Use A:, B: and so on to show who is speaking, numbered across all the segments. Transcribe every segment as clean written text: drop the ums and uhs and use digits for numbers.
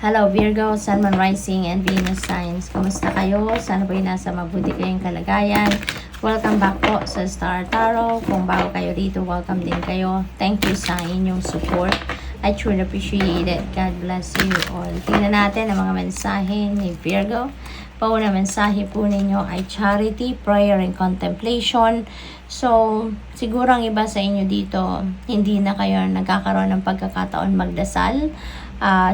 A: Hello Virgo, Sun, Moon, Rising, and Venus signs. Kamusta kayo? Sana po'y nasa mabuti kayong kalagayan. Welcome back po sa Star Tarot. Kung bago kayo dito, welcome din kayo. Thank you sa inyong support. I truly appreciate it. God bless you all. Tingnan natin ang mga mensahe ni Virgo. Pauna mensahe po ninyo ay charity, prayer, and contemplation. So, siguro ang iba sa inyo dito, hindi na kayo nagkakaroon ng pagkakataon magdasal.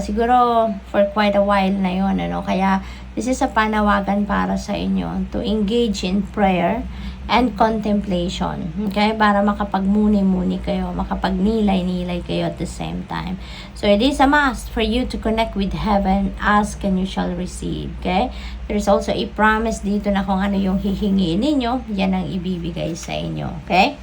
A: Siguro for quite a while na yun, ano? Kaya this is a panawagan para sa inyo to engage in prayer and contemplation, okay? Para makapagmuni-muni kayo, makapagnilay-nilay kayo at the same time. So it is a must for you to connect with heaven. Ask and you shall receive, okay? There is also a promise dito na kung ano yung hihingiin ninyo, yan ang ibibigay sa inyo, okay?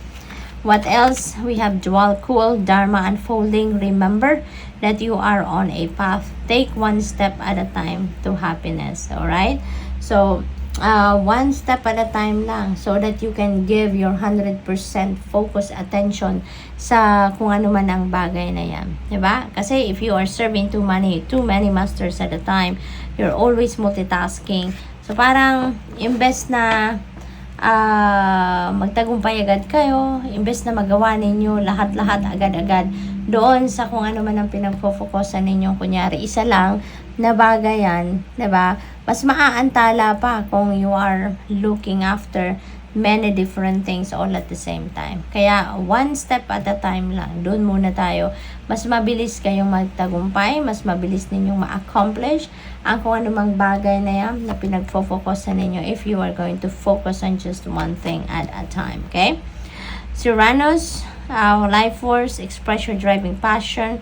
A: What else? We have dual cool, Dharma unfolding. Remember that you are on a path. Take one step at a time to happiness. Alright? So, one step at a time lang so that you can give your 100% focus attention sa kung ano man ang bagay na yan. Diba? Kasi if you are serving too many masters at a time, you're always multitasking. So, parang imbes na magtagumpay agad kayo, imbes na magawa ninyo lahat-lahat agad-agad doon sa kung ano man ang pinagfo-focusan ninyo, kunyari isa lang na bagay yan, diba? Mas maaantala pa kung you are looking after many different things all at the same time. Kaya one step at a time lang, doon muna tayo. Mas mabilis kayong magtagumpay, mas mabilis ninyong ma-accomplish ang kung anumang bagay na yan na pinagfo-focusan ninyo if you are going to focus on just one thing at a time, okay? Uranus, life force, express your driving passion,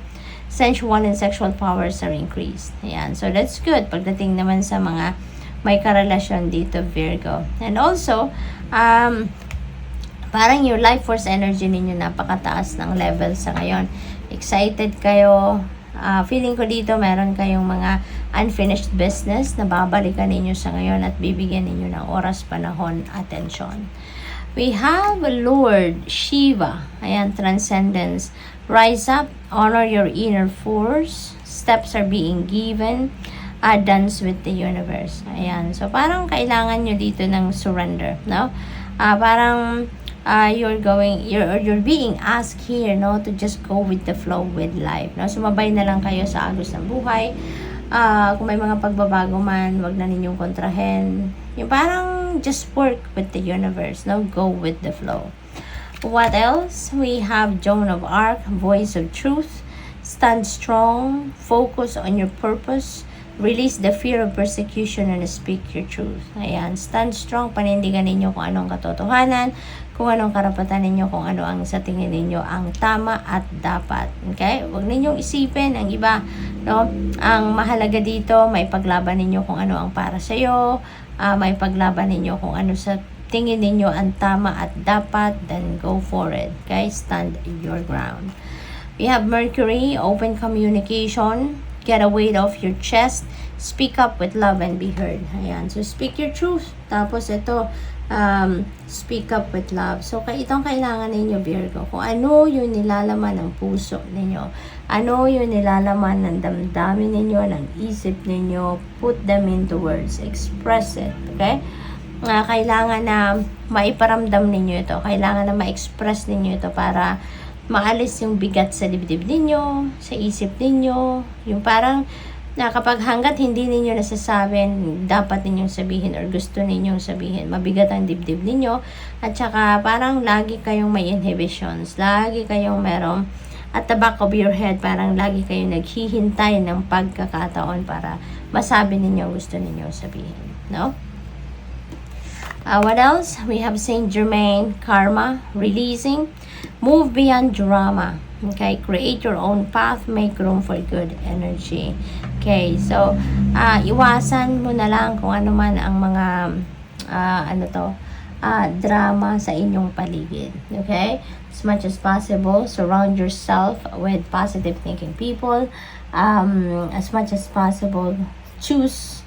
A: sensual and sexual powers are increased. Ayan, so that's good pagdating naman sa mga may karelasyon dito, Virgo. And also, parang your life force energy ninyo napakataas ng level sa ngayon. Excited kayo. Feeling ko dito meron kayong mga unfinished business na babalikan ninyo sa ngayon at bibigyan ninyo ng oras, panahon, atensyon. We have Lord Shiva. Ayan, transcendence. Rise up, honor your inner force. Steps are being given. Dance with the universe. Ayan. So, parang kailangan nyo dito ng surrender, no? Parang you're being asked here, no, to just go with the flow with life, no? Sumabay na lang kayo sa agos ng buhay. Kung may mga pagbabago man, wag na ninyong kontrahen. Yung parang just work with the universe, no? Go with the flow. What else? We have Joan of Arc, voice of truth. Stand strong. Focus on your purpose. Release the fear of persecution and speak your truth. Ayan, stand strong, panindigan ninyo kung anong katotohanan, kung anong karapatan ninyo, kung ano ang sa tingin ninyo ang tama at dapat. Okay? Huwag ninyong isipin ang iba, no? Ang mahalaga dito, may paglaban ninyo kung ano ang para sa iyo, may paglaban ninyo kung ano sa tingin ninyo ang tama at dapat, then go for it. Okay? Stand your ground. We have Mercury, open communication. Get a weight off your chest. Speak up with love and be heard. Ayan. So, speak your truth. Tapos, ito, speak up with love. So, itong kailangan ninyo, Virgo. Kung ano yung nilalaman ng puso ninyo. Ano yung nilalaman ng damdamin ninyo, ng isip ninyo. Put them into words. Express it. Okay? Kailangan na maiparamdam ninyo ito. Kailangan na ma-express ninyo ito para maalis yung bigat sa dibdib ninyo, sa isip ninyo, yung parang kapag hanggat hindi ninyo nasasabi dapat ninyong sabihin or gusto ninyong sabihin, mabigat ang dibdib ninyo, at saka parang lagi kayong may inhibitions, lagi kayong merong at the back of your head, parang lagi kayong naghihintay ng pagkakataon para masabi ninyo gusto ninyong sabihin, no? What else? We have Saint Germain, karma, releasing. Move beyond drama. Okay, create your own path, make room for good energy. Okay, so iwasan mo na lang kung ano man ang mga drama sa inyong paligid. Okay? As much as possible, surround yourself with positive thinking people. As much as possible, choose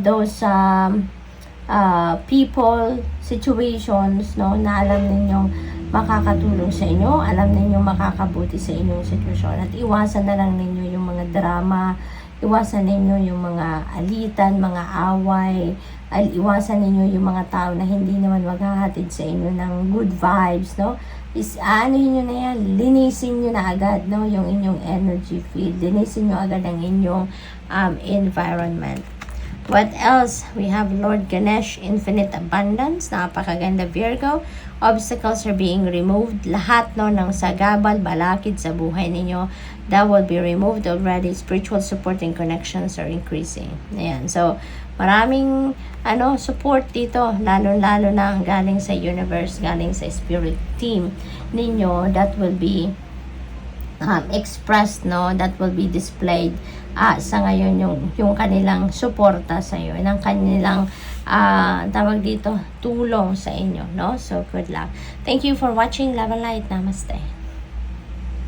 A: those people, situations, no, na alam ninyong makakatulong sa inyo, alam ninyong makakabuti sa inyong sitwasyon, at iwasan na lang ninyo yung mga drama, iwasan ninyo yung mga alitan, mga away, iwasan ninyo yung mga tao na hindi naman maghahatid sa inyo ng good vibes, no? Anuhin nyo na yan, linisin nyo na agad, no? Yung inyong energy field, linisin nyo agad ang inyong environment. What else? We have Lord Ganesh, infinite abundance. Napakaganda, Virgo. Obstacles are being removed. Lahat no ng sagabal, balakid sa buhay ninyo, that will be removed already. Spiritual support and connections are increasing. Ayan. So, maraming support dito. Lalo-lalo na galing sa universe, galing sa spirit team ninyo, that will be expressed, no, that will be displayed sa ngayon yung kanilang suporta sa iyo, ng kanilang tawag dito, tulong sa inyo, no? So good luck. Thank you for watching. Love and light. Namaste.